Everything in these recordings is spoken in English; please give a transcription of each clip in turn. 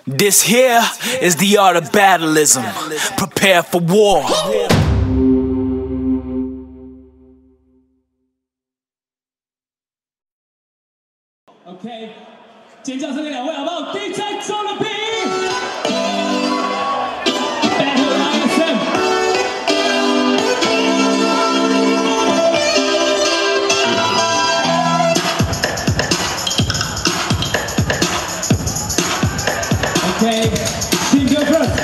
This here is the art of BATTLE-ISM. Prepare for war. OK， 尖叫声给两位好不好 ？DJ 中了 B。BATTLE-ISM。OK， SHIN go first。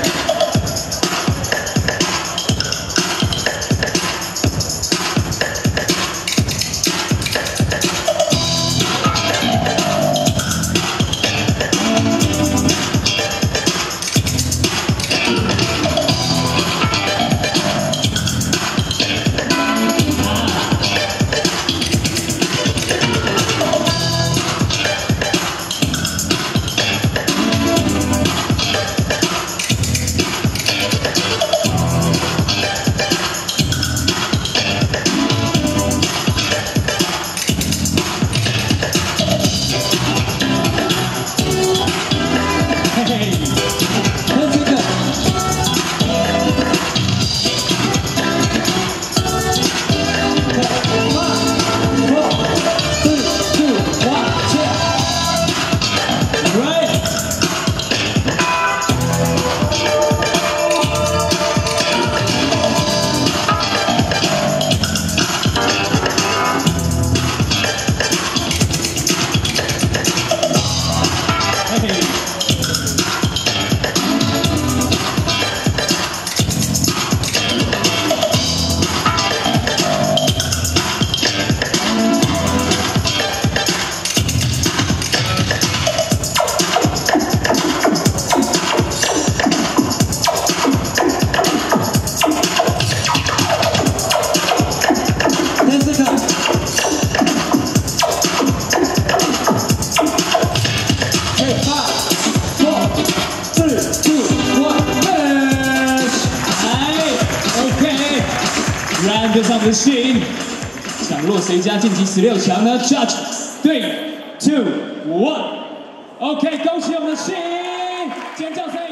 跟上我们的SHIN，抢落谁家晋级16强呢 ？Judge 3、2、1 ，OK， 恭喜我们的SHIN，尖叫声！